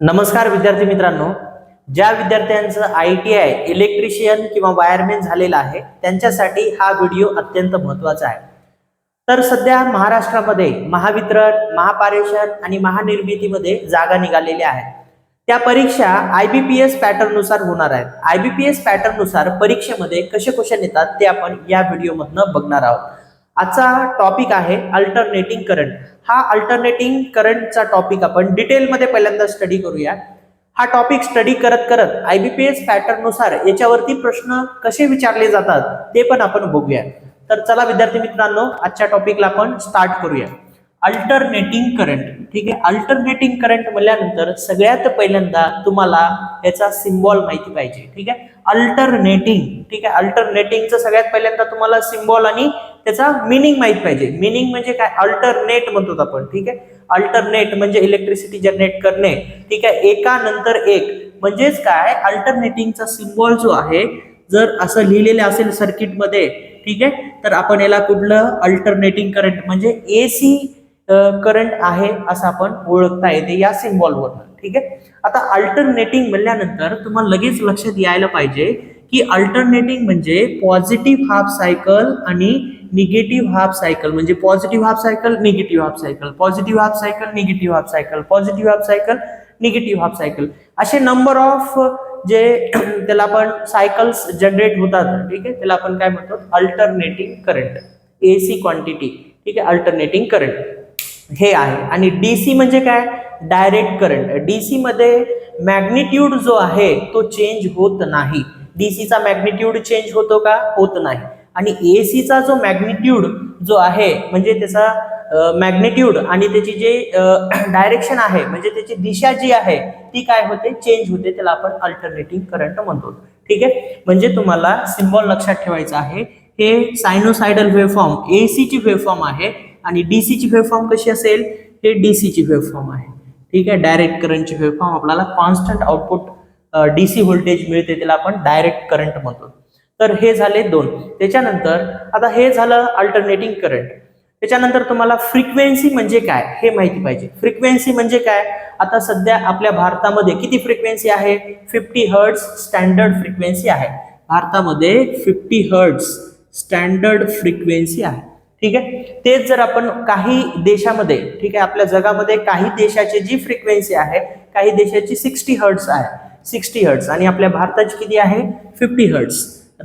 नमस्कार विद्यार्थी मित्रांनो, ज्या विद्यार्थ्यांचं ITI इलेक्ट्रिशियन किंवा वायरमॅन झालेला आहे त्यांच्यासाठी हा व्हिडिओ अत्यंत महत्त्वाचा आहे। तर सध्या महाराष्ट्रामध्ये महावितरण, महापारेषण आणि महानिर्मितीमध्ये जागा निघालेल्या आहेत। त्या परीक्षा IBPS पॅटर्न नुसार होणार आहेत। IBPS पॅटर्न नुसार परीक्षेमध्ये कसे क्वेश्चन येतात ते आपण या व्हिडिओमधनं बघणार आहोत। आजचा टॉपिक आहे अल्टरनेटिंग करंट। हा अल्टरनेटिंग करंटचा टॉपिक आपण डिटेलमध्ये पहिल्यांदा स्टडी करूया। हा टॉपिक स्टडी करत करत IBPS पॅटर्न नुसार याच्यावरती प्रश्न कसे विचारले जातात ते पण आपण बघूया। तर चला विद्यार्थी मित्रांनो, आजच्या टॉपिकला आपण स्टार्ट करूया। अल्टरनेटिंग करंट, ठीक आहे। अल्टरनेटिंग करंट म्हटल्यानंतर सगळ्यात पहिल्यांदा तुम्हाला याचा सिम्बॉल माहिती पाहिजे, ठीक आहे। अल्टरनेटिंग, ठीक आहे। अल्टरनेटिंगचं सगळ्यात पहिल्यांदा तुम्हाला सिम्बॉल आणि त्याचा मीनिंग माहित पाहिजे। मीनिंग म्हणजे काय? अल्टरनेट म्हणतो आपण, ठीक आहे। अल्टरनेट म्हणजे इलेक्ट्रिसिटी जनरेट करणे, ठीक आहे, एका नंतर एक। म्हणजेच काय? अल्टरनेटिंगचा सिम्बॉल जो आहे जर असं लिहिलेलं असेल सर्किट मध्ये, ठीक आहे, तर आपण याला कुठलं अल्टरनेटिंग करंट म्हणजे AC करंट आहे असं आपण ओळखता येते या सिम्बॉल वरून, ठीक आहे। आता अल्टरनेटिंग म्हणल्यानंतर तुम्हाला लगेच लक्षात यायला पाहिजे की अल्टरनेटिंग म्हणजे पॉझिटिव्ह हाफ सायकल आणि निगेटिव्ह हाफ सायकल, म्हणजे positive half cycle, negative half cycle, positive half cycle, negative half cycle, positive half cycle, negative half cycle, असे नंबर ऑफ जे त्याला आपण सायकल्स जनरेट होतात, ठीक आहे, त्याला आपण काय म्हणतो? अल्टरनेटिंग करंट, AC क्वांटिटी, ठीक आहे, अल्टरनेटिंग करंट हे आहे। आणि DC म्हणजे काय? Direct current. DC मध्ये मॅग्निट्यूड जो आहे तो चेंज होत नाही। DC चा मॅग्निट्यूड चेंज होतो का? होत नाही। आणि AC चा जो मॅग्निट्यूड जो आहे म्हणजे त्याचा मॅग्निट्यूड आणि त्याची जे डायरेक्शन आहे म्हणजे त्याची दिशा जी आहे ती काय होते? चेंज होते। त्याला आपण अल्टरनेटिंग करंट म्हणतो, ठीक आहे। म्हणजे तुम्हाला सिम्बॉल लक्षात ठेवायचा आहे। हे सायनोसायडल वेव्हफॉर्म AC ची वेव्हफॉर्म आहे आणि DC ची वेव्हफॉर्म कशी असेल? हे DC ची वेव्हफॉर्म आहे, ठीक आहे। डायरेक्ट करंटची वेव्हफॉर्म आपल्याला कॉन्स्टंट आउटपुट DC व्होल्टेज मिळते, त्याला आपण डायरेक्ट करंट म्हणतो। तर हे झाले दोन। त्याच्यानंतर आता हे झालं अल्टरनेटिंग करंट। त्याच्यानंतर तुम्हाला फ्रिक्वेन्सी म्हणजे काय हे माहिती पाहिजे। फ्रिक्वेन्सी म्हणजे काय? आता सध्या आपल्या भारतामध्ये किती फ्रिक्वेन्सी आहे? 50 हर्ट्झ स्टँडर्ड फ्रिक्वेन्सी आहे। भारतामध्ये 50 हर्ट्झ स्टँडर्ड फ्रिक्वेन्सी आहे, ठीक आहे। तेच जर आपण काही देशामध्ये, ठीक आहे, आपल्या जगामध्ये काही देशाची जी फ्रिक्वेन्सी आहे, काही देशाची 60 हर्ट्झ आहे, 60 हर्ट्झ, आणि आपल्या भारताची किती आहे? 50 हर्ट्झ,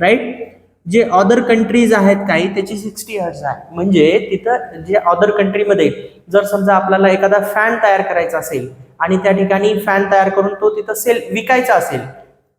राईट। जे अदर कंट्रीज आहेत काही त्याची 60 हर्ट्झ आहे। म्हणजे तिथं जे अदर कंट्रीमध्ये जर समजा आपल्याला एखादा फॅन तयार करायचा असेल आणि त्या ठिकाणी फॅन तयार करून तो तिथं सेल विकायचा असेल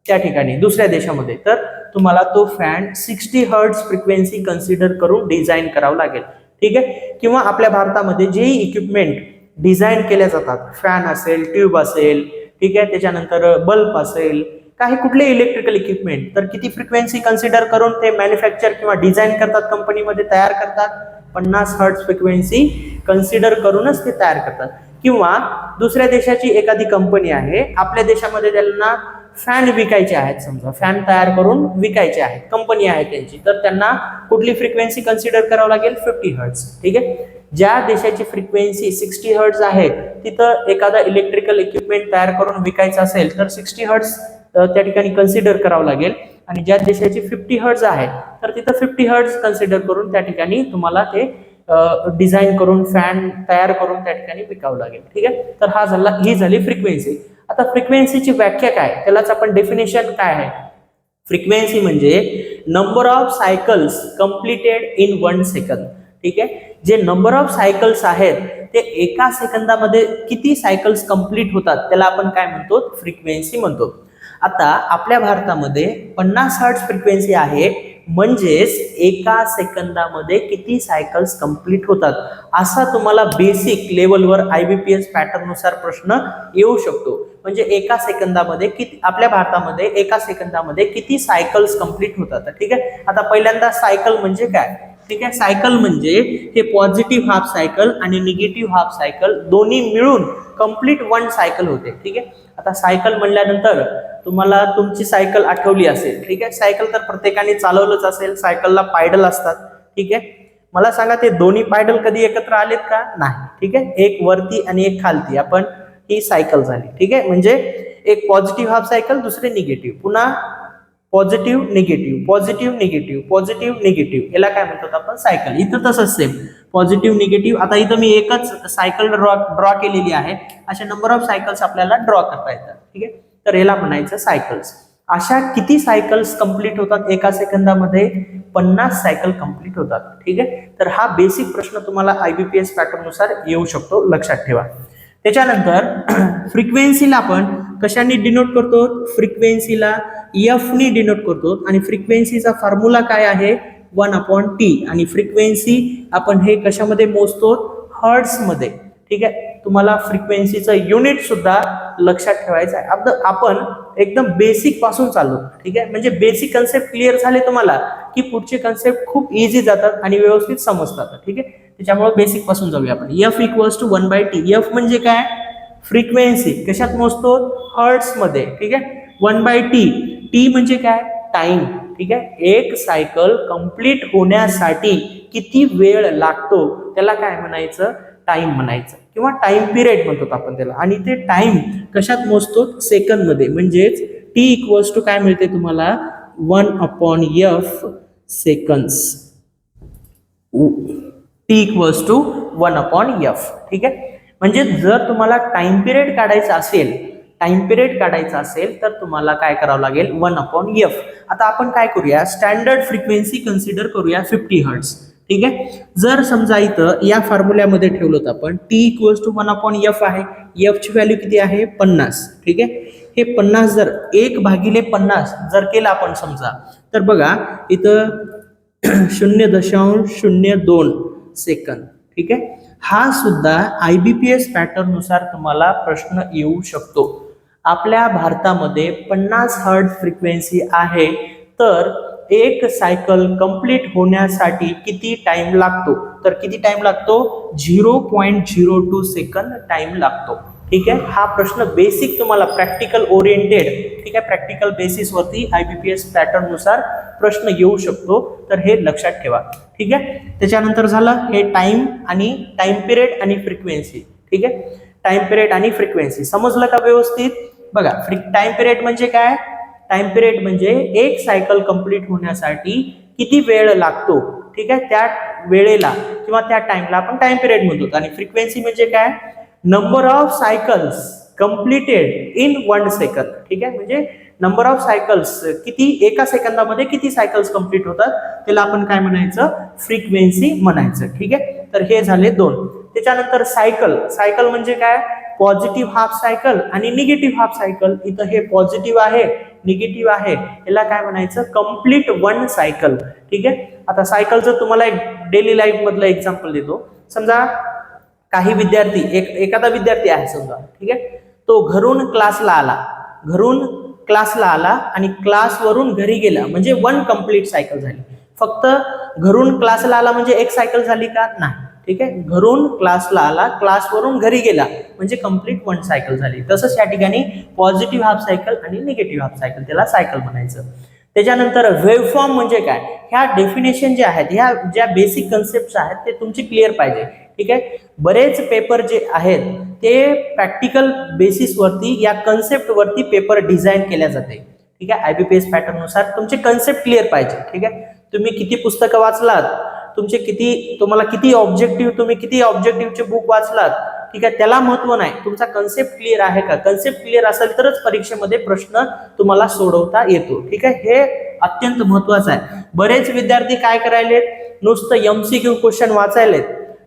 त्या ठिकाणी दुसऱ्या देशामध्ये, तर तुम्हाला तो फॅन 60 हर्ट्झ फ्रिक्वेन्सी कन्सिडर करून डिझाईन करावं लागेल, ठीक आहे। किंवा आपल्या भारतामध्ये जे इक्विपमेंट डिझाईन केल्या जातात, फॅन असेल, ट्यूब असेल, ठीक आहे, त्याच्यानंतर बल्ब असेल, काही कुठले इलेक्ट्रिकल इक्विपमेंट, तर किती फ्रिक्वेन्सी कन्सिडर करून ते मॅन्युफॅक्चर किंवा डिझाईन करतात, कंपनीमध्ये तयार करतात? 50 हर्ट्झ फ्रिक्वेन्सी कन्सिडर करूनच ते तयार करतात। किंवा दुसऱ्या देशाची एखादी कंपनी आहे, आपल्या देशामध्ये त्यांना फॅन विकायचे आहेत, समजा फॅन तयार करून विकायचे आहेत, कंपनी आहे त्यांची, तर त्यांना कुठली फ्रिक्वेन्सी कन्सिडर करावं लागेल? 50 हर्ट्झ, ठीक आहे। ज्या देशाची फ्रिक्वेन्सी 60 हर्ट्झ आहे तिथं एखादा इलेक्ट्रिकल इक्विपमेंट तयार करून विकायचं असेल तर 60 हर्ट्झ त्या ठिकाणी कन्सिडर करावं लागेल। आणि ज्या देशाची 50 हर्ट्झ आहे तर तिथं 50 हर्ट्झ कन्सिडर करून त्या ठिकाणी तुम्हाला ते डिझाईन करून फॅन तयार करून त्या ठिकाणी विकावं लागेल, ठीक आहे। तर ही झाली फ्रिक्वेन्सी। आता फ्रिक्वेन्सीची व्याख्या काय? त्यालाच आपण डेफिनेशन काय आहे? फ्रिक्वेन्सी म्हणजे number of cycles completed in 1 second, ठीक आहे। जे नंबर ऑफ सायकल्स आहेत ते एका सेकंदामध्ये किती सायकल्स कंप्लीट होतात त्याला आपण काय म्हणतो? फ्रिक्वेन्सी म्हणतो। आता आपल्या भारतामध्ये 50 हर्ट्झ फ्रिक्वेन्सी आहे, म्हणजेच एका सेकंदामध्ये किती सायकल्स कंप्लीट होतात असा तुम्हाला बेसिक लेवलवर IBPS पॅटर्न नुसार प्रश्न येऊ शकतो। म्हणजे एका सेकंदामध्ये किती, आपल्या भारतामध्ये एका सेकंदामध्ये किती सायकल्स कंप्लीट होतात, ठीक आहे। आता पहिल्यांदा सायकल म्हणजे काय, ठीक आहे। सायकल म्हणजे हे पॉझिटिव्ह हाफ सायकल आणि निगेटिव्ह हाफ सायकल दोन्ही मिळून कंप्लीट 1 सायकल होते, ठीक आहे। आता सायकल म्हणल्यानंतर तुम्हाला तुमची सायकल आठवली असेल, ठीक आहे। सायकल तर प्रत्येकाने चालवलंच असेल, सायकलला पायडल असतात, ठीक आहे। मला सांगा ते दोन्ही पायडल कधी एकत्र आलेत का? नाही, ठीक आहे। एक वरती आणि एक खालती, आपण ही सायकल झाली. ठीक आहे, म्हणजे एक पॉझिटिव्ह हाफ सायकल, दुसरे निगेटिव्ह, पुन्हा positive negative, positive negative, positive negative, याला काय म्हणतात आपण सायकल. इथं तसंच सेम पॉझिटिव्ह निगेटिव्ह. आता इथं मी एकच सायकल ड्रॉ केलेली आहे, अशा नंबर ऑफ सायकल्स आपल्याला ड्रॉ करता येतात. ठीक आहे, तर याला म्हणायचं सायकल्स. अशा किती सायकल्स कंप्लीट होतात एका सेकंदामध्ये? 50 सायकल कंप्लीट होतात. ठीक आहे, तर हा बेसिक प्रश्न तुम्हाला IBPS पॅटर्न नुसार येऊ शकतो, लक्षात ठेवा. त्याच्यानंतर फ्रिक्वेन्सीला आपण कशाने डिनोट करतो? फ्रिक्वेन्सीला एफ नी डिनोट करतो आणि फ्रिक्वेन्सीचा फॉर्म्युला काय आहे? 1/T. आणि फ्रिक्वेन्सी आपण हे कशामध्ये मोजतो? हर्ट्स मध्ये. ठीक आहे, तुम्हाला फ्रिक्वेन्सीचं युनिट सुद्धा लक्षात ठेवायचं आहे. आपण एकदम बेसिक पासून चाललो. ठीक आहे, म्हणजे बेसिक कन्सेप्ट क्लिअर झाले तुम्हाला की पुढचे कन्सेप्ट खूप इझी जातात आणि व्यवस्थित समजतात. ठीक आहे, त्याच्यामुळे बेसिक पासून जाऊया आपण. F = 1/T. F म्हणजे काय? फ्रिक्वेन्सी. कशात मोजतो? हर्ट्स मध्ये. ठीक आहे, 1/T. T म्हणजे काय? टाइम. ठीक आहे, एक सायकल कंप्लीट होण्यासाठी किती वेळ लागतो त्याला काय म्हणायचं? टाइम म्हणायचं, किंवा टाइम पिरियड म्हणतो आपण त्याला. आणि ते टाइम कशात मोजतो? सेकंद मध्ये. म्हणजेच T काय मिळते तुम्हाला? 1/F seconds. T = 1/F. ठीक आहे, म्हणजे जर तुम्हाला टाइम पिरियड काढायचा असेल तर तुम्हाला काय करावं लागेल? 1/F. आता आपण काय करूया? स्टँडर्ड फ्रिक्वेन्सी कन्सिडर करूया 50 हर्ट्स. ठीक आहे, जर समजा इथं या फॉर्म्युल्यामध्ये ठेवलं आपण T = 1/F आहे. F ची व्हॅल्यू किती आहे? 50. ठीक आहे, हे 50 जर 1/50 जर केलं आपण समजा, तर बघा इथं 0.02 सेकंद. ठीक आहे, हा सुद्धा IBPS पॅटर्न नुसार तुम्हाला प्रश्न येऊ शकतो. आपल्या भारतामध्ये 50 हर्ट्ज फ्रिक्वेन्सी आहे, तर एक सायकल कंप्लीट होण्यासाठी किती टाइम लागतो? तर किती टाइम लागतो? 0.02 सेकंद टाइम लागतो. ठीक आहे, हा प्रश्न बेसिक तुम्हाला प्रॅक्टिकल ओरिएंटेड, ठीक आहे, प्रॅक्टिकल बेसिस वरती IBPS पॅटर्न नुसार प्रश्न येऊ शकतो, तर हे लक्षात ठेवा. ठीक आहे, त्याच्यानंतर झालं हे टाइम आणि टाइम पिरियड आणि फ्रिक्वेन्सी. ठीक आहे, टाइम पिरियड आणि फ्रिक्वेन्सी समजलं का व्यवस्थित? बघा, टाइम पिरियड म्हणजे काय? टाइम पिरियड म्हणजे एक सायकल कंप्लीट होण्यासाठी किती वेळ लागतो. ठीक आहे, त्या वेळेला किंवा त्या टाइमला आपण टाइम पिरियड म्हणतो. आणि फ्रिक्वेन्सी म्हणजे काय? Number of cycles completed in 1 second. ठीक आहे, म्हणजे नंबर ऑफ सायकल्स किती एका सेकंदामध्ये किती सायकल्स कंप्लीट होतात त्याला आपण काय म्हणायचं? फ्रिक्वेन्सी म्हणायचं. ठीक आहे, तर हे झाले 2. त्याच्यानंतर सायकल म्हणजे काय? पॉझिटिव्ह हाफ सायकल आणि निगेटिव्ह हाफ सायकल. इथं हे पॉझिटिव्ह आहे, निगेटिव्ह आहे, याला काय म्हणायचं? Complete 1 cycle. ठीक आहे, आता सायकलचं तुम्हाला एक डेली लाईफ मधलं एक्झाम्पल देतो. समजा काही विद्यार्थी, एखादा विद्यार्थी आहे समजा, ठीक आहे, तो घरून क्लासला आला आणि क्लासवरून घरी गेला, म्हणजे 1 कंप्लीट सायकल झाली. फक्त घरून क्लासला आला म्हणजे एक सायकल झाली का? नाही. ठीक आहे, घरून क्लासला आला, क्लासवरून घरी गेला म्हणजे कंप्लीट 1 सायकल झाली. तसंच या ठिकाणी पॉझिटिव्ह हाफ सायकल आणि निगेटिव्ह हाफ सायकल, त्याला सायकल म्हणायचं. त्याच्यानंतर वेव्हफॉर्म म्हणजे काय? ह्या डेफिनेशन जे आहेत, ह्या ज्या बेसिक कन्सेप्ट आहेत ते तुमची क्लिअर पाहिजे. ठीक आहे, बरेच पेपर जे आहेत ते प्रॅक्टिकल बेसिस वरती या कन्सेप्ट वरती पेपर डिझाईन केल्या जाते. ठीक आहे, IBPS पॅटर्न नुसार तुमचे कन्सेप्ट क्लिअर पाहिजे. ठीक आहे, तुम्ही किती पुस्तकं वाचलात, तुम्हाला किती ऑब्जेक्टिव्हचे बुक वाचलात, ठीक आहे, त्याला महत्व नाही. तुमचा कन्सेप्ट क्लिअर आहे का? कन्सेप्ट क्लिअर असेल तरच परीक्षेमध्ये प्रश्न तुम्हाला सोडवता येतो. ठीक आहे, हे अत्यंत महत्वाचं आहे. बरेच विद्यार्थी काय करायलेत? नुसतं MCQ क्वेश्चन वाचायलेत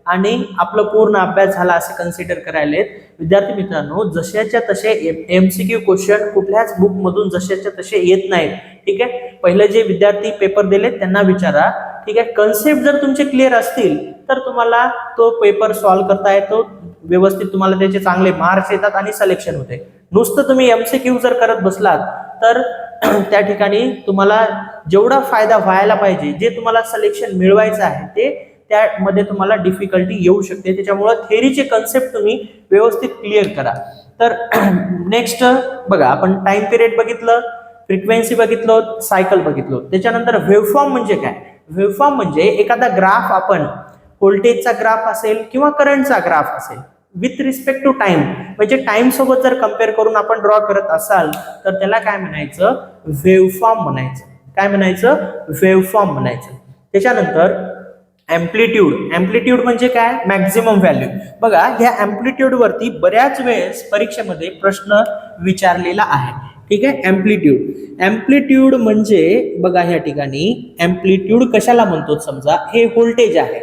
आणि आपलं पूर्ण अभ्यास झाला असे कन्सिडर करायलेत. विद्यार्थी मित्रांनो, जशाच्या तसे MCQ क्वेश्चन कुठल्याच बुक मधून जशाच्या तसे येत नाहीत. ठीक आहे, पहिले जे विद्यार्थी पेपर दिलेत त्यांना विचारा. ठीक आहे, कन्सेप्ट जर तुमचे क्लिअर असतील तर तुम्हाला तो पेपर सॉल्व्ह करता येतो व्यवस्थित, तुम्हाला त्याचे चांगले मार्क्स येतात आणि सिलेक्शन होते. नुसतं तुम्ही MCQ जर करत बसलात तर त्या ठिकाणी तुम्हाला जेवढा फायदा व्हायला पाहिजे, जे तुम्हाला सिलेक्शन मिळवायचं आहे, ते त्यामध्ये तुम्हाला डिफिकल्टी येऊ शकते. त्याच्यामुळे थेअरीचे कन्सेप्ट तुम्ही व्यवस्थित क्लिअर करा. तर नेक्स्ट बघा, आपण टाइम पिरियड बघितलं, फ्रिक्वेन्सी बघितलं, सायकल बघितलं. त्याच्यानंतर वेव्हफॉर्म म्हणजे काय? वेव्हफॉर्म म्हणजे एखादा ग्राफ, आपण व्होल्टेजचा ग्राफ असेल किंवा करंटचा ग्राफ असेल, विथ रिस्पेक्ट टू टाइम, म्हणजे टाइम सोबत जर कम्पेअर करून आपण ड्रॉ करत असाल तर त्याला काय म्हणायचं, वेव्हफॉर्म म्हणायचं. काय म्हणायचं, वेव्हफॉर्म म्हणायचं. त्याच्यानंतर अँप्लिट्यूड. अँप्लिट्यूड म्हणजे काय, मॅक्झिमम व्हॅल्यू. बघा ह्या अँप्लिट्यूड वरती बऱ्याच वेळेस परीक्षेमध्ये प्रश्न विचारलेला आहे. ठीक आहे, अँप्लिट्यूड. अँप्लिट्यूड म्हणजे बघा ह्या ठिकाणी अँप्लिट्यूड कशाला म्हणतो, समजा हे व्होल्टेज आहे,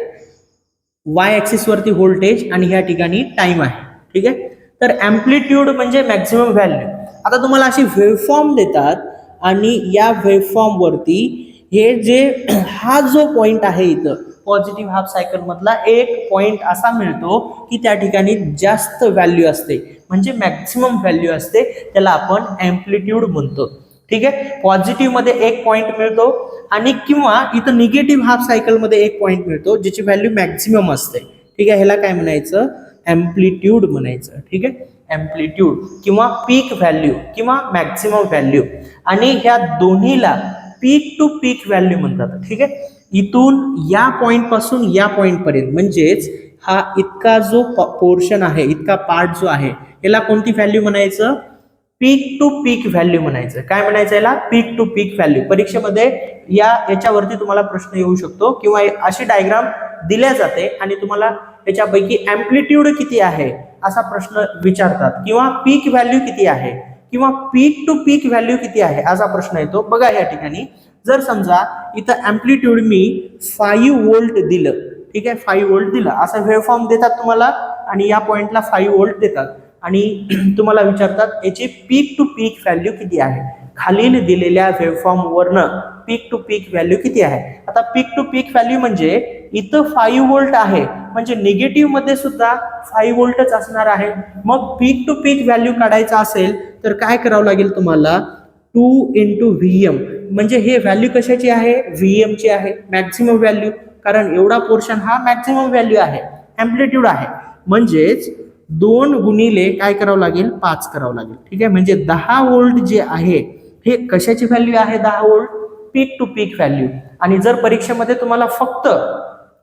वाय ऍक्सिस वरती व्होल्टेज आणि ह्या ठिकाणी टाइम आहे. ठीक आहे, तर अँप्लिट्यूड म्हणजे मॅक्झिमम व्हॅल्यू. आता तुम्हाला अशी वेव्हफॉर्म देतात आणि या वेव्हफॉर्म वरती हे जे हा जो पॉइंट आहे इथं पॉझिटिव्ह हाफ सायकल मधला एक पॉइंट असा मिळतो की त्या ठिकाणी जास्त व्हॅल्यू असते, म्हणजे मॅक्झिमम व्हॅल्यू असते, त्याला आपण अँप्लिट्यूड म्हणतो. ठीक आहे, पॉझिटिव्ह मध्ये एक पॉइंट मिळतो आणि किंवा इथं निगेटिव्ह हाफ सायकल मध्ये एक पॉइंट मिळतो ज्याची व्हॅल्यू मॅक्झिमम असते. ठीक आहे, ह्याला काय म्हणायचं, अँप्लिट्यूड म्हणायचं. ठीक आहे, अँप्लिट्यूड किंवा पीक व्हॅल्यू किंवा मॅक्झिमम व्हॅल्यू, आणि ह्या दोन्हीला पीक टू पीक व्हॅल्यू म्हणतात. ठीक आहे, इथून या पॉइंट पासून या पॉइंट पर्यंत, म्हणजेच हा इतका जो पोर्शन आहे, इतका पार्ट जो आहे, याला कोणती व्हॅल्यू म्हणायचं, पीक टू पीक व्हॅल्यू म्हणायचं. काय म्हणायचं याला, पीक टू पीक व्हॅल्यू. परीक्षेमध्ये याच्यावरती तुम्हाला प्रश्न येऊ शकतो किंवा अशी डायग्राम दिल्या जाते आणि तुम्हाला याच्यापैकी अँप्लिट्यूड किती आहे असा प्रश्न विचारतात, किंवा पीक व्हॅल्यू किती आहे किंवा पीक टू पीक व्हॅल्यू किती आहे असा प्रश्न येतो. बघा या ठिकाणी जर समजा इथं अँप्लिट्यूड मी 5 व्होल्ट दिलं, ठीक आहे, 5 व्होल्ट दिलं, असं वेव्हफॉर्म देतात तुम्हाला आणि या पॉइंटला 5 व्होल्ट देतात आणि तुम्हाला विचारतात याची पीक टू पीक व्हॅल्यू किती आहे. खालील दिलेल्या वेव्हफॉर्म वरनं पीक टू पीक व्हॅल्यू किती आहे. आता पीक टू पीक व्हॅल्यू म्हणजे इथं 5 व्होल्ट आहे, म्हणजे निगेटिव्ह मध्ये सुद्धा 5 व्होल्टच असणार आहे. मग पीक टू पीक व्हॅल्यू काढायचा असेल तर काय करावं लागेल तुम्हाला, 2 × VM, म्हणजे हे व्हॅल्यू कशाची आहे, VM ची आहे, मॅक्झिमम व्हॅल्यू, कारण एवढा पोर्शन हा मॅक्झिमम व्हॅल्यू आहे, अँप्लिट्यूड आहे, म्हणजेच 2 गुणिले काय करावं लागेल, 5 करावं लागेल. ठीक आहे, म्हणजे 10 व्होल्ट जे आहे हे कशाची व्हॅल्यू आहे, 10 volt peak to peak value. आणि जर परीक्षेमध्ये तुम्हाला फक्त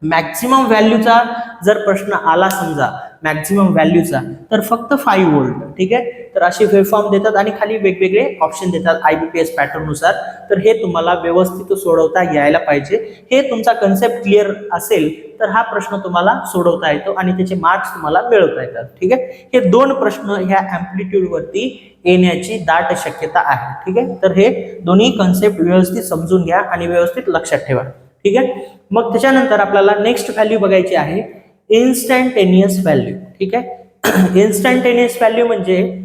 मॅक्झिमम व्हॅल्यूचा जर प्रश्न आला समजा, मॅक्झिमम व्हॅल्यूचा, तर फक्त 5 व्होल्ट. ठीक आहे, तर असे वेव्हफॉर्म देतात आणि खाली वेगवेगळे ऑप्शन देतात IBPS पॅटर्न नुसार. तर हे तुम्हाला व्यवस्थित सोडवता यायला पाहिजे. हे तुमचा कन्सेप्ट क्लिअर असेल तर हा प्रश्न तुम्हाला सोडवता येतो आणि त्याचे मार्क्स तुम्हाला मिळवता येतात. ठीक आहे, हे 2 प्रश्न ह्या अँप्लिट्यूड वरती येण्याची दाट शक्यता आहे. ठीक आहे, तर हे दोन्ही कन्सेप्ट व्यवस्थित समजून घ्या आणि व्यवस्थित लक्षात ठेवा. ठीक आहे, मग त्याच्यानंतर आपल्याला नेक्स्ट व्हॅल्यू बघायची आहे, इन्स्टंटेनियस व्हॅल्यू. ठीक आहे, इन्स्टंटेनियस व्हॅल्यू म्हणजे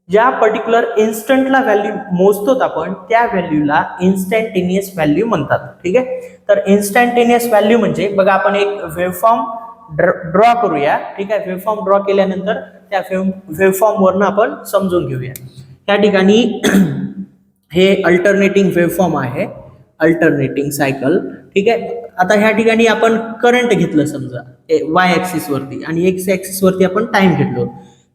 ज्या पर्टिक्युलर इन्स्टंटला व्हॅल्यू मोजतो आपण त्या व्हॅल्यूला इन्स्टंटेनियस व्हॅल्यू म्हणतात. ठीक आहे, तर इन्स्टंटेनियस व्हॅल्यू म्हणजे बघा आपण एक वेव्हफॉर्म ड्रॉ करूया. ठीक आहे, वेव्हफॉर्म ड्रॉ केल्यानंतर त्या वेव्हफॉर्म वरनं आपण समजून घेऊया. त्या ठिकाणी हे अल्टरनेटिंग वेव्हफॉर्म आहे, अल्टरनेटिंग सायकल. ठीक आहे, आता ह्या ठिकाणी आपण करंट घेतलं समजा वाय ऍक्सिस वरती आणि एक्स ऍक्सिस वरती आपण टाइम घेतलो,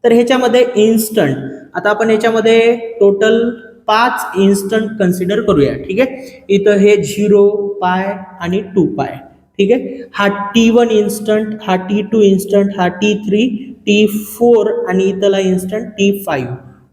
तर ह्याच्यामध्ये इन्स्टंट, आता आपण ह्याच्यामध्ये टोटल 5 इन्स्टंट कन्सिडर करूया. ठीक आहे, इथं हे 0, पाय आणि 2π. ठीक आहे, हा T1 इन्स्टंट, हा T2 इन्स्टंट, हा T3, T4 आणि इथला इन्स्टंट T5.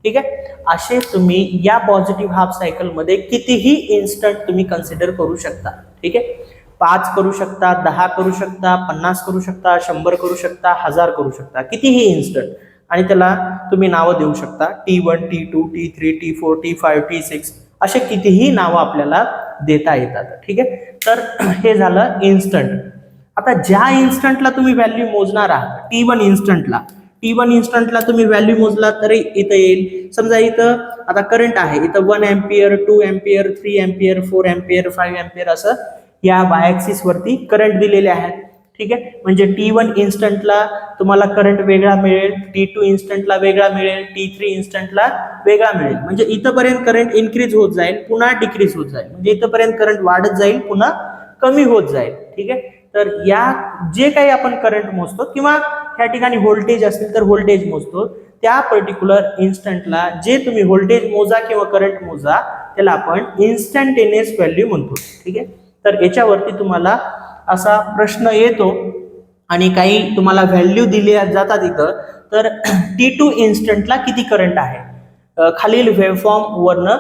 ठीक आहे, असे तुम्ही या पॉझिटिव्ह हाफ सायकल मध्ये कितीही इन्स्टंट तुम्ही कन्सिडर करू शकता. ठीक आहे, 5 करू शकता, 10 करू शकता, 50 करू शकता, 100 करू शकता, 1000 करू शकता, कितीही इन्स्टंट, आणि त्याला तुम्ही नावं देऊ शकता, T1, T2, T3, T4, T5, T6, असे कितीही नावं आपल्याला देता येतात. ठीक आहे, तर हे झालं इन्स्टंट. आता ज्या इन्स्टंटला तुम्ही व्हॅल्यू मोजणार आहात, T1 इन्स्टंटला तुम्ही व्हॅल्यू मोजला तरी इथं येईल. समजा इथं आता करंट आहे, इथं 1 ampere, 2 ampere, 3 ampere, 4 ampere, 5 ampere असं या वाय ऍक्सिस वरती करंट दिलेले आहेत. ठीक आहे, म्हणजे T1 इन्स्टंटला तुम्हाला करंट वेगळा मिळेल, T2 इन्स्टंटला वेगळा मिळेल, T3 इन्स्टंटला वेगळा मिळेल. म्हणजे इथपर्यंत करंट इन्क्रीज होत जाईल, पुन्हा डिक्रीज होत जाईल, म्हणजे इथपर्यंत करंट वाढत जाईल, पुन्हा कमी होत जाईल. ठीक आहे, तर या जे काही आपण करंट मोजतो किंवा या ठिकाणी व्होल्टेज असेल तर व्होल्टेज मोजतो, त्या पर्टिक्युलर इन्स्टंटला जे तुम्ही व्होल्टेज मोजा किंवा करंट मोजा त्याला आपण इन्स्टंटेनियस व्हॅल्यू म्हणतो. ठीक आहे, तर याच्यावरती तुम्हाला असा प्रश्न येतो आणि काही तुम्हाला व्हॅल्यू दिल्या जातात इथं, तर T2 इन्स्टंटला किती करंट आहे, खालील वेव्हफॉर्म वरनं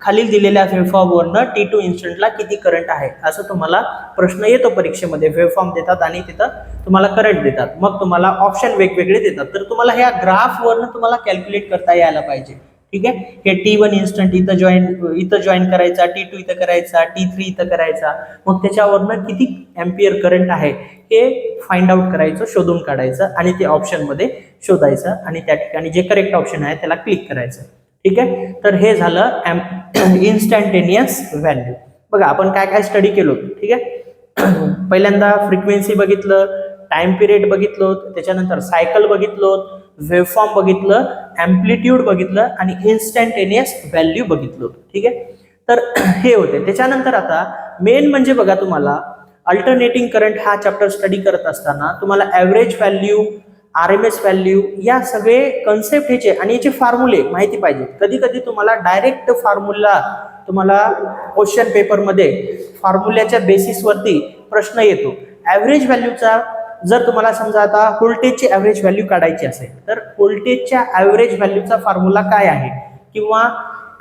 खालील दिलेल्या वेव्हफॉर्म वरनं T2 इन्स्टंटला किती करंट आहे असं तुम्हाला प्रश्न येतो परीक्षेमध्ये. वेव्हफॉर्म देतात आणि तिथं तुम्हाला करंट देतात, मग तुम्हाला ऑप्शन वेगवेगळे देतात, तर तुम्हाला ह्या ग्राफ वरनं तुम्हाला कॅल्क्युलेट करता यायला पाहिजे. ठीक आहे, हे T1 इन्स्टंट इथं जॉईन करायचा, T2 इथं करायचा, T3 इथं करायचा, मग त्याच्यावरनं किती एम्पियर करंट आहे हे फाइंड आउट करायचं, शोधून काढायचं आणि ते ऑप्शन मध्ये शोधायचं आणि त्या ठिकाणी जे करेक्ट ऑप्शन आहे त्याला क्लिक करायचं. ठीक आहे, तर हे झालं इन्स्टंटेनियस व्हॅल्यू. बघा आपण काय काय स्टडी केलो. ठीक आहे, पहिल्यांदा फ्रिक्वेन्सी बघितलं, टाइम पिरियड बघितलो, त्याच्यानंतर सायकल बघितलो, वेव्हफॉर्म बघितलं, एम्प्लिट्यूड बघितलं आणि इन्स्टंटेनियस व्हॅल्यू बघितलो. ठीक आहे, तर हे होते. त्याच्यानंतर आता मेन म्हणजे बघा, तुम्हाला अल्टरनेटिंग करंट हा चॅप्टर स्टडी करत असताना तुम्हाला ॲव्हरेज व्हॅल्यू, RMS व्हॅल्यू या सगळे कन्सेप्ट ह्याचे आणि याचे फॉर्म्युले माहिती पाहिजे. कधी कधी तुम्हाला डायरेक्ट फॉर्म्युला तुम्हाला क्वेश्चन पेपरमध्ये फॉर्म्युल्याच्या बेसिसवरती प्रश्न येतो. ॲव्हरेज व्हॅल्यूचा जर तुम्हाला समजा आता व्होल्टेजची ॲव्हरेज व्हॅल्यू काढायची असेल तर व्होल्टेजच्या ॲव्हरेज व्हॅल्यूचा फॉर्म्युला काय आहे, किंवा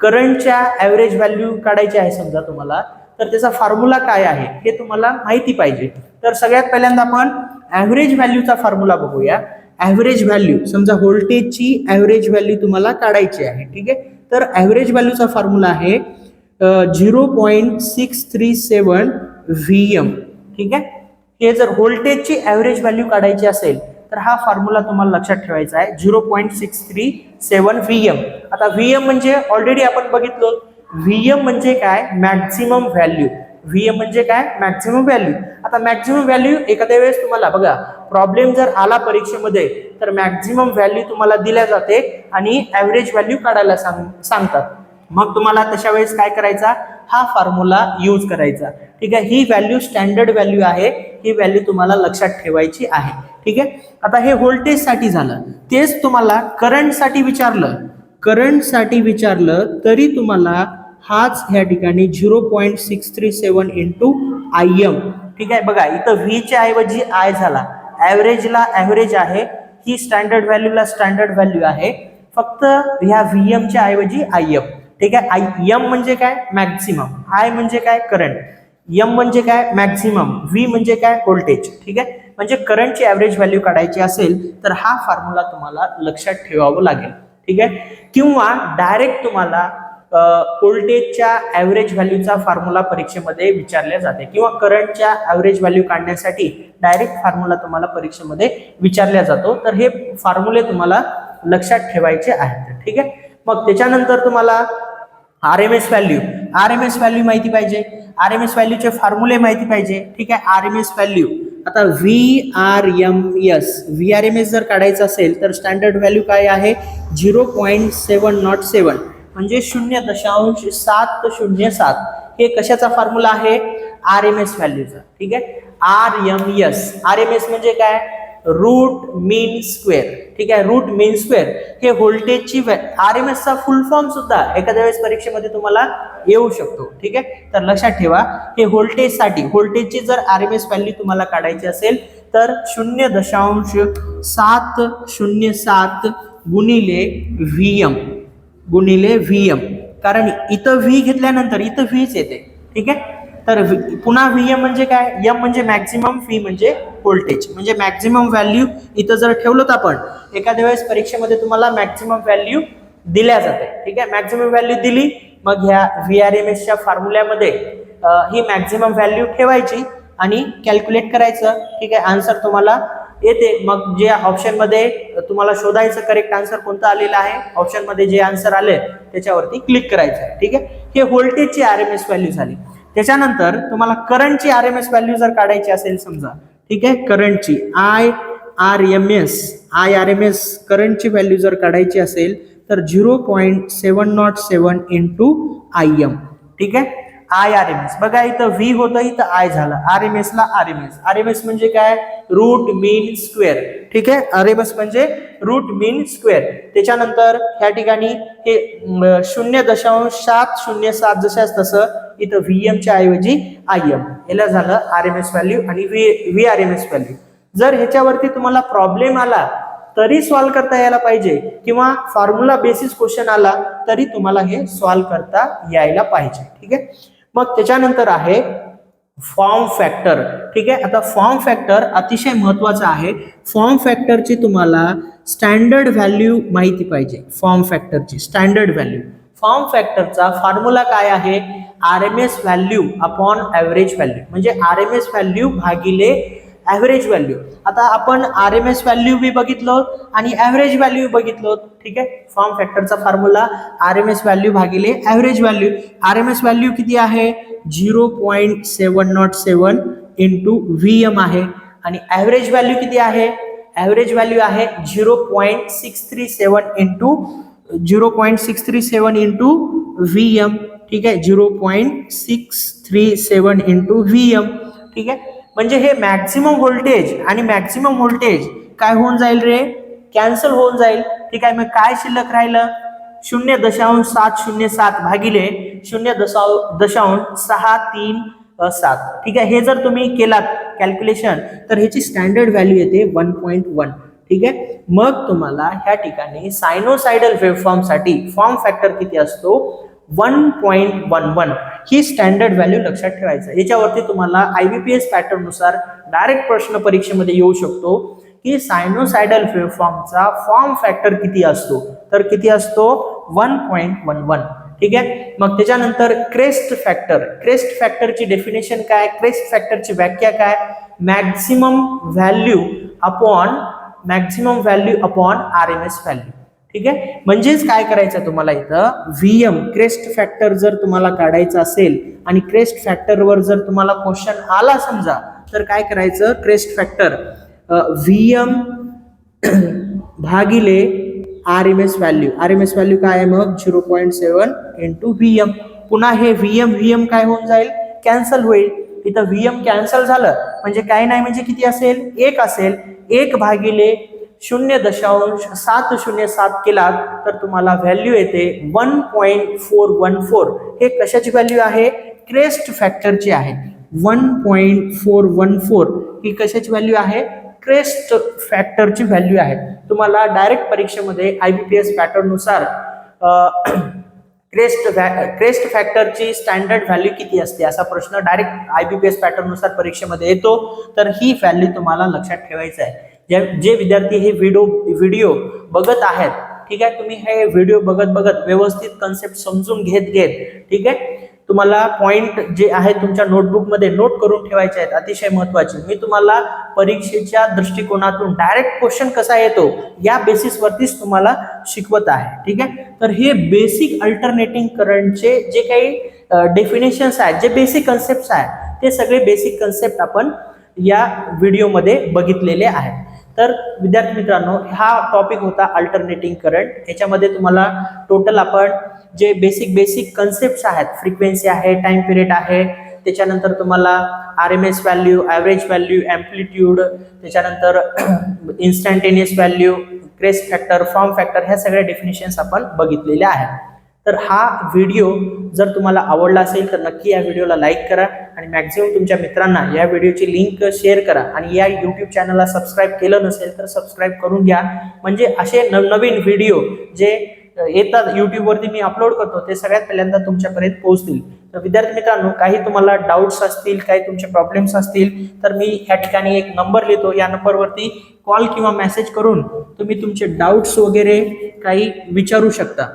करंटच्या ॲव्हरेज व्हॅल्यू काढायची आहे समजा तुम्हाला, तर त्याचा फॉर्म्युला काय आहे हे तुम्हाला माहिती पाहिजे. तर सगळ्यात पहिल्यांदा आपण ॲव्हरेज व्हॅल्यूचा फॉर्म्युला बघूया. ॲव्हरेज व्हॅल्यू समजा व्होल्टेजची ॲव्हरेज व्हॅल्यू तुम्हाला काढायची आहे. ठीक आहे, तर ॲव्हरेज व्हॅल्यूचा फॉर्म्युला आहे 0.637 VM. ठीक आहे, हे जर व्होल्टेजची ॲव्हरेज व्हॅल्यू काढायची असेल तर हा फॉर्म्युला तुम्हाला लक्षात ठेवायचा आहे 0.637 VM. आता VM म्हणजे ऑलरेडी आपण बघितलो, VM म्हणजे काय, मॅक्झिमम व्हॅल्यू. VM म्हणजे काय, मॅक्झिमम व्हॅल्यू. आता मॅक्झिमम व्हॅल्यू एखाद्या वेळेस तुम्हाला बघा प्रॉब्लेम जर आला परीक्षेमध्ये तर मॅक्झिमम व्हॅल्यू तुम्हाला दिल्या जाते आणि ॲव्हरेज व्हॅल्यू काढायला सांगतात. मग तुम्हाला तशा वेळेस काय करायचा, हा फॉर्म्युला यूज करायचा. ठीक आहे, ही व्हॅल्यू स्टँडर्ड व्हॅल्यू आहे, ही व्हॅल्यू तुम्हाला लक्षात ठेवायची आहे. ठीक आहे, आता हे व्होल्टेज साठी झालं. तेच तुम्हाला करंटसाठी विचारलं तरी तुम्हाला हाच ह्या ठिकाणी 0.637 इंटू IM. ठीक आहे, बघा इथं V च्या ऐवजी I झाला. ॲव्हरेजला ॲव्हरेज आहे, ही स्टँडर्ड व्हॅल्यूला स्टँडर्ड व्हॅल्यू आहे, फक्त ह्या VM च्या ऐवजी IM. ठीक आहे, M म्हणजे काय, मॅक्झिमम, I म्हणजे काय, करंट, M म्हणजे काय, मॅक्झिमम, V म्हणजे काय, व्होल्टेज. ठीक आहे, म्हणजे करंटची ॲव्हरेज व्हॅल्यू काढायची असेल तर हा फॉर्म्युला तुम्हाला लक्षात ठेवावं लागेल. ठीक आहे, किंवा डायरेक्ट तुम्हाला व्होल्टेजच्या ॲव्हरेज व्हॅल्यूचा फॉर्म्युला परीक्षेमध्ये विचारले जाते, किंवा करंटच्या ॲव्हरेज व्हॅल्यू काढण्यासाठी डायरेक्ट फॉर्म्युला तुम्हाला परीक्षेमध्ये विचारला जातो. तर हे फॉर्म्युले तुम्हाला लक्षात ठेवायचे आहेत. ठीक आहे, मग त्याच्यानंतर तुम्हाला RMS व्हॅल्यू माहिती पाहिजे, RMS व्हॅल्यूचे फॉर्म्युले माहिती पाहिजे. ठीक आहे, RMS व्हॅल्यू आता VRMS जर काढायचं असेल तर स्टँडर्ड व्हॅल्यू काय आहे 0.707 म्हणजे 0.707. हे कशाचा फॉर्म्युला आहे, RMS व्हॅल्यूचा. ठीक आहे, RMS म्हणजे काय, रूट मीन स्क्वेअर. ठीक आहे, रूट मीन स्क्वेअर हे व्होल्टेजची RMS चा फुल फॉर्म सुद्धा एखाद्या वेळेस परीक्षेमध्ये तुम्हाला येऊ शकतो. ठीक आहे, तर लक्षात ठेवा हे व्होल्टेजची जर RMS व्हॅल्यू तुम्हाला काढायची असेल तर 0.707 गुणिले VM, कारण इथं V घेतल्यानंतर इथं Vच येते. ठीक आहे, तर पुन्हा VM म्हणजे काय, M म्हणजे मॅक्झिमम, V म्हणजे व्होल्टेज. म्हणजे मॅक्झिमम व्हॅल्यू इथं जर ठेवलं तर आपण एखाद्या वेळेस परीक्षेमध्ये तुम्हाला मॅक्झिमम व्हॅल्यू दिल्या जाते. ठीक आहे, मॅक्झिमम व्हॅल्यू दिली, मग ह्या VRMSच्या फॉर्म्युल्यामध्ये ही मॅक्झिमम व्हॅल्यू ठेवायची आणि कॅल्क्युलेट करायचं. ठीक आहे, आन्सर तुम्हाला येते. मग जे ऑप्शन मध्ये तुम्हाला शोधायचं करेक्ट आन्सर कोणतं आलेलं आहे, ऑप्शन मध्ये जे आन्सर आले त्याच्यावरती क्लिक करायचं. ठीक आहे, हे व्होल्टेजची RMS व्हॅल्यू झाली. त्याच्यानंतर तुम्हाला करंटची RMS व्हॅल्यू जर काढायची असेल समजा, ठीक आहे, करंटची IRMS करंटची व्हॅल्यू जर काढायची असेल तर 0.707 इंटू IM. ठीक आहे, IRMS बघा इथं V होतं, इथं I झालं, RMS ला RMS म्हणजे काय, रूट मीन स्क्वेअर. ठीक आहे, RMS म्हणजे रूट मीन स्क्वेअर. त्याच्यानंतर ह्या ठिकाणी हे 0.707 जशाच तसं इथं VM च्या ऐवजी IM, याला झालं RMS व्हॅल्यू आणि VRMS व्हॅल्यू. जर ह्याच्यावरती तुम्हाला प्रॉब्लेम आला तरी सॉल्व्ह करता यायला पाहिजे, किंवा फॉर्म्युला बेसिस क्वेश्चन आला तरी तुम्हाला हे सॉल्व्ह करता यायला पाहिजे. ठीक आहे. मग त्याच्यानंतर आहे फॉर्म फॅक्टर. ठीक आहे. आता फॉर्म फॅक्टर अतिशय महत्वाचा आहे. फॉर्म फॅक्टरची तुम्हाला स्टँडर्ड व्हॅल्यू माहिती पाहिजे. फॉर्म फॅक्टरची स्टँडर्ड व्हॅल्यू. फॉर्म फॅक्टरचा फॉर्म्युला काय आहे? RMS value upon average value, म्हणजे RMS व्हॅल्यू भागिले ॲव्हरेज व्हॅल्यू. आता आपण RMS व्हॅल्यू बी बघितलो आणि ॲव्हरेज व्हॅल्यू बघितलो. ठीक आहे. फॉर्म फॅक्टरचा फॉर्म्युला RMS व्हॅल्यू भागिले ॲव्हरेज व्हॅल्यू. RMS व्हॅल्यू किती आहे? 0.707 इंटू VM आहे. आणि ॲव्हरेज व्हॅल्यू किती आहे? ॲव्हरेज व्हॅल्यू आहे 0.637 इंटू VM. ठीक आहे. 0.637 इंटू VM. ठीक आहे. म्हणजे हे मॅक्सिमम व्होल्टेज आणि मॅक्सिमम व्होल्टेज काय होऊन जाईल रे? कॅन्सल होऊन जाईल. ठीक आहे. मग काय शिल्लक राहिलं? 0.707 भागिले 0.637. ठीक आहे. हे जर तुम्ही केलात कॅल्क्युलेशन तर ह्याची स्टँडर्ड व्हॅल्यू येते 1.1. ठीक आहे. मग तुम्हाला ह्या ठिकाणी सायनोसायडल वेव्हफॉर्म साठी फॉर्म फॅक्टर किती असतो? 1.11 ही स्टँडर्ड व्हॅल्यू लक्षात ठेवायचं. याच्यावरती तुम्हाला IBPS पॅटर्न नुसार डायरेक्ट प्रश्न परीक्षेमध्ये येऊ शकतो की सायनोसायडल वेव्हफॉर्मचा फॉर्म फॅक्टर किती असतो? तर किती असतो? 1.11. ठीक आहे. मग त्याच्यानंतर क्रेस्ट फॅक्टर. क्रेस्ट फॅक्टरची डेफिनेशन काय? क्रेस्ट फॅक्टरची व्याख्या काय? Maximum value upon RMS value. ठीक आहे. म्हणजेच काय करायचं तुम्हाला इथं? VM क्रेस्ट फॅक्टर जर तुम्हाला काढायचं असेल आणि क्रेस्ट फॅक्टरवर जर तुम्हाला क्वेश्चन आला समजा, तर काय करायचं? क्रेस्ट फॅक्टर VM भागिले RMS व्हॅल्यू. RMS व्हॅल्यू काय आहे मग? 0.7 इंटू VM. पुन्हा हे VM काय होऊन जाईल? कॅन्सल होईल. इथं VM कॅन्सल झालं म्हणजे काय नाही, म्हणजे किती असेल? 1 असेल. 1 भागिले 0.707 केला तर तुम्हाला व्हॅल्यू येते 1.414. हे कशाची व्हॅल्यू आहे? क्रेस्ट फॅक्टरची आहे. 1.414 ही कशाची व्हॅल्यू आहे? क्रेस्ट फॅक्टरची व्हॅल्यू आहे. तुम्हाला डायरेक्ट परीक्षेमध्ये IBPS पॅटर्न नुसार क्रेस्ट फॅक्टरची स्टँडर्ड व्हॅल्यू किती असते असा प्रश्न डायरेक्ट IBPS पॅटर्न नुसार परीक्षेमध्ये येतो. तर ही व्हॅल्यू तुम्हाला लक्षात ठेवायचं आहे. जे विद्यार्थी हे व्हिडिओ बघत आहेत, ठीक आहे, तुम्ही हे व्हिडिओ बघत व्यवस्थित कन्सेप्ट समजून घेत ठीक आहे, तुम्हाला पॉइंट जे आहेत तुमच्या नोटबुक मध्ये नोट करून ठेवायचे आहेत, अतिशय महत्त्वाचे. मी तुम्हाला परीक्षेच्या दृष्टिकोनातून डायरेक्ट क्वेश्चन कसा येतो या बेसिस वरतीच तुम्हाला शिकवत आहे. ठीक आहे. तर हे बेसिक अल्टरनेटिंग करंटचे जे काही डेफिनेशन्स आहेत, जे बेसिक कन्सेप्ट आहेत, ते सगळे बेसिक कन्सेप्ट आपण या व्हिडिओमध्ये बघितलेले आहेत. तर विद्यार्थी मित्रांनो, हा टॉपिक होता अल्टरनेटिंग करंट. याच्यामध्ये तुम्हाला टोटल आपण जे बेसिक कन्सेप्ट आहेत, फ्रिक्वेन्सी आहे, टाइम पिरियड आहे, त्याच्यानंतर तुम्हाला RMS value, average value, amplitude, त्याच्यानंतर instantaneous value, crest factor, form factor, ह्या सगळ्या डेफिनेशन्स आपण बघितलेल्या आहेत. तर हा व्हिडिओ जर तुम्हाला आवडला असेल तर नक्की या व्हिडिओला लाईक करा आणि मॅक्झिमम तुमच्या मित्रांना या व्हिडिओची लिंक शेअर करा. आणि या YouTube चॅनलला सबस्क्राईब केलं नसेल तर सबस्क्राईब करून घ्या, म्हणजे असे नवनवीन व्हिडिओ जे येतात YouTubeवरती मी अपलोड करतो ते सगळ्यात पहिल्यांदा तुमच्यापर्यंत पोहोचतील. तर विद्यार्थी मित्रांनो, काही तुम्हाला डाऊट्स असतील, काही तुमचे प्रॉब्लेम्स असतील तर मी या ठिकाणी एक नंबर लिहितो, या नंबरवरती कॉल किंवा मेसेज करून तुम्ही तुमचे डाऊट्स वगैरे काही विचारू शकता.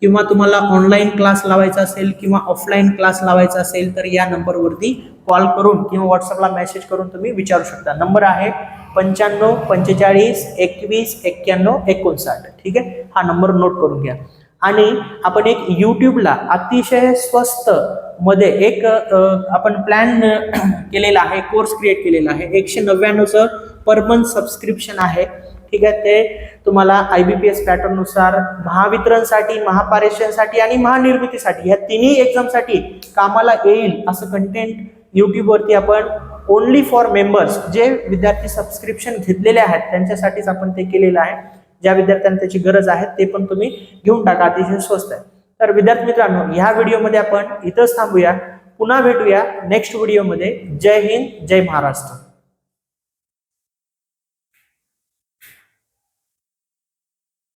किंवा तुम्हाला ऑनलाईन क्लास लावायचा असेल किंवा ऑफलाईन क्लास लावायचा असेल तर या नंबरवरती कॉल करून किंवा व्हॉट्सअपला मेसेज करून तुम्ही विचारू शकता. नंबर आहे 95 45 21 91 59. ठीक आहे. हा नंबर नोट करून घ्या. आणि आपण एक YouTubeला अतिशय स्वस्त मध्ये एक आपण प्लॅन केलेला आहे, कोर्स क्रिएट केलेला आहे. 199चं पर मंथ सबस्क्रिप्शन आहे. ठीक आहे. ते तुम्हाला IBPS पॅटर्न नुसार महावितरणसाठी, महापारेषणसाठी आणि महानिर्मितीसाठी या तिन्ही एक्झामसाठी कामाला येईल असं कंटेंट YouTubeवरती आपण ओनली फॉर मेंबर्स, जे विद्यार्थी सबस्क्रिप्शन घेतलेले आहेत त्यांच्यासाठीच आपण ते केलेलं आहे. ज्या विद्यार्थ्यांना त्याची गरज आहे ते पण तुम्ही घेऊन टाका, अतिशय स्वस्त आहे. तर विद्यार्थी मित्रांनो, ह्या व्हिडिओमध्ये आपण इथंच थांबूया. पुन्हा भेटूया नेक्स्ट व्हिडिओमध्ये. जय हिंद, जय महाराष्ट्र.